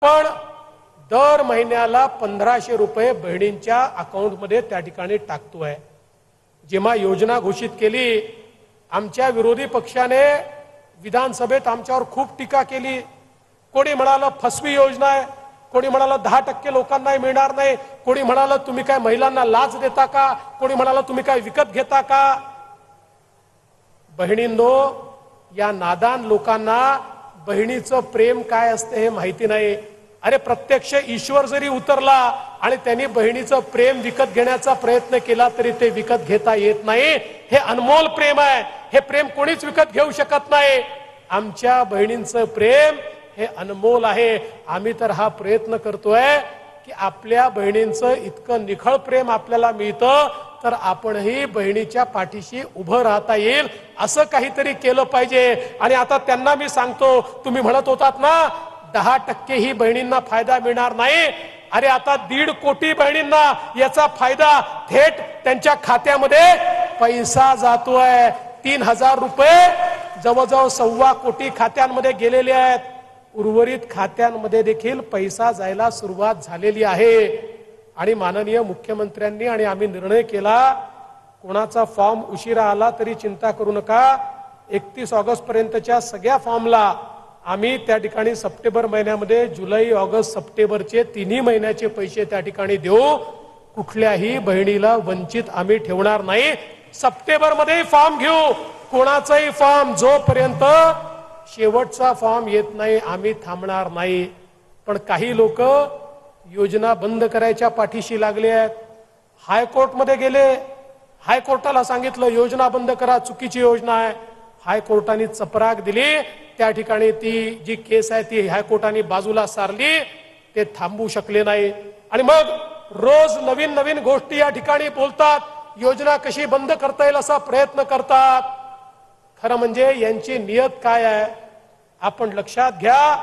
पण दर महिन्याला 1500 रुपये बहिणींच्या अकाउंटमध्ये त्या ठिकाणी टाकतोय। जेव्हा योजना घोषित केली, आमच्या विरोधी पक्षाने विधानसभेत आमच्यावर खूप टीका केली। कोणी म्हणालं फसवी योजना आहे, कोणी म्हणालं 10% लोकांना मिळणार नाही, कोणी म्हणालं तुम्ही काय महिलांना लाच देता का, कोणी म्हणालं तुम्ही काय विकत घेता का। बहिणींनो, या नादान लोकांना बहिणीचं प्रेम काय असते हे माहिती नाही। अरे प्रत्यक्ष ईश्वर जरी उतरला आणि त्यांनी बहिणीचं प्रेम विकत घेण्याचा प्रयत्न केला तरी ते विकत घेता येत नाही। हे अनमोल प्रेम आहे, हे प्रेम कोणीच विकत घेऊ शकत नाही। आमच्या बहिणींचं प्रेम हे अनमोल आहे। आम्ही तर हा प्रयत्न करतोय की आपल्या बहिणींचं इतकं निखळ प्रेम आपल्याला मिळतं तर आपणही बहिणीच्या पाठीशी उभं राहता येईल असं काहीतरी केलं पाहिजे। आणि आता त्यांना मी सांगतो, तुम्ही म्हणत होतात ना 10% ही बहिणींना फायदा मिळणार नाही, अरे आता 1.5 कोटी बहिणींना याचा फायदा थेट त्यांच्या खात्यामध्ये पैसा जातोय। 3000 रुपये जवळजवळ 1.25 कोटी खात्यांमध्ये गेलेले आहेत। उर्वरित खात्यांमध्ये देखील पैसा जायला सुरुवात झालेली आहे। आणि माननीय मुख्यमंत्र्यांनी आणि आम्ही निर्णय केला, कोणाचा फॉर्म उशिरा आला तरी चिंता करू नका, 31 ऑगस्ट पर्यंतच्या सगळ्या फॉर्मला आम्ही त्या ठिकाणी सप्टेंबर महिन्यामध्ये जुलै ऑगस्ट सप्टेंबरचे 3 महिन्याचे पैसे त्या ठिकाणी देऊ। कुठल्याही बहिणीला वंचित आम्ही ठेवणार नाही। सप्टेंबर मध्ये फॉर्म घेऊ, कोणाचाही फॉर्म जोपर्यंत शेवटचा फॉर्म येत नाही आम्ही थांबणार नाही। पण काही लोक योजना बंद करायच्या पाठीशी लागले आहेत। हायकोर्टमध्ये गेले, हायकोर्टाला सांगितलं योजना बंद करा, चुकीची योजना आहे। हायकोर्टाने चपराक दिली, त्या ठिकाणी ती जी केस आहे ती हायकोर्टाने बाजूला सारली, ते थांबू शकले नाही। आणि मग रोज नवीन नवीन गोष्टी या ठिकाणी बोलतात, योजना कशी बंद करता येईल असा प्रयत्न करतात। खरं म्हणजे यांची नियत काय आहे आपण लक्षात घ्या।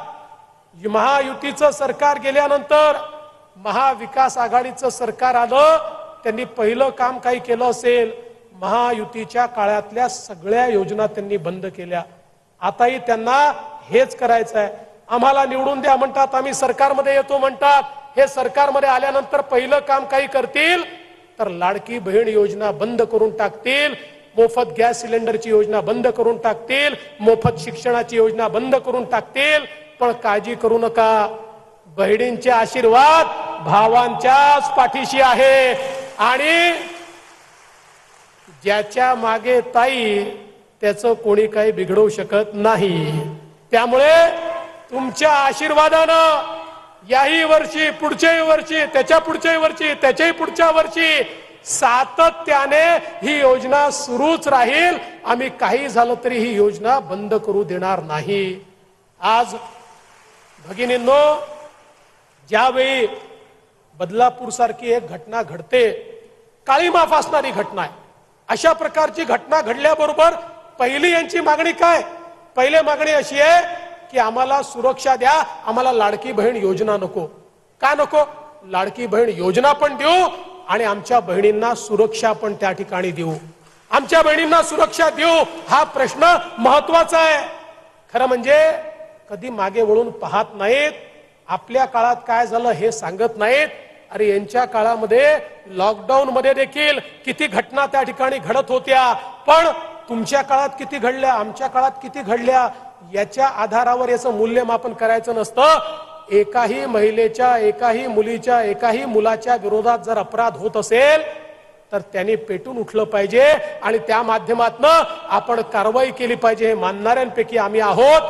महायुतीचं सरकार गेल्यानंतर महाविकास आघाडीचं सरकार आलं, त्यांनी पहिलं काम काही केलं असेल, महायुतीच्या काळातल्या सगळ्या योजना त्यांनी बंद केल्या। आताही त्यांना हेच करायचं आहे। आम्हाला निवडून द्या म्हणतात, आम्ही सरकारमध्ये येतो म्हणतात। हे सरकारमध्ये आल्यानंतर पहिलं काम काही करतील तर लाडकी बहीण योजना बंद करून टाकतील, मोफत गॅस सिलेंडरची योजना बंद करून टाकतील, मोफत शिक्षणाची योजना बंद करून टाकतील। पण काळजी करू नका, बहिणींचे आशीर्वाद भावांच्याच पाठीशी आहे। आणि ज्याच्या मागे ताई त्याचं कोणी काही बिघडवू शकत नाही। त्यामुळे तुमच्या आशीर्वादानं याही वर्षी, पुढच्याही वर्षी, त्याच्या पुढच्याही वर्षी, त्याच्याही पुढच्या वर्षी सातत्याने ही योजना सुरूच राहील। आम्ही काही झालं तरी ही योजना बंद करू देणार नाही। आज भगिनींनो, ज्यावेळी बदलापूर सारखी एक घटना घडते, काळीमा फासणारी घटना आहे, अशा प्रकारची घटना घडल्याबरोबर पहिली यांची मागणी काय? पहिली मागणी अशी आहे की आम्हाला सुरक्षा द्या, आम्हाला लाडकी बहीण योजना नको। का नको? लाडकी बहीण योजना पण देऊ आणि आमच्या बहिणींना सुरक्षा पण त्या ठिकाणी देऊ। आमच्या बहिणींना सुरक्षा देऊ हा प्रश्न महत्वाचा आहे। खरं म्हणजे कधी मागे वळून पाहत नाहीत, आपल्या काळात काय झालं हे सांगत नाहीत। अरे यांच्या काळामध्ये लॉकडाऊन मध्ये देखील किती घटना त्या ठिकाणी घडत होत्या, पण तुमच्या काळात किती घडल्या, आमच्या काळात किती घडल्या, याच्या आधारावर याचं मूल्यमापन करायचं नसतं। एकाही महिलेच्या, एकाही मुलीच्या, एकाही मुलाच्या विरोधात जर अपराध होत असेल तर त्यांनी पेटून उठलं पाहिजे आणि त्या माध्यमातून आपण कारवाई केली पाहिजे। हे मानणाऱ्यांपैकी आम्ही आहोत।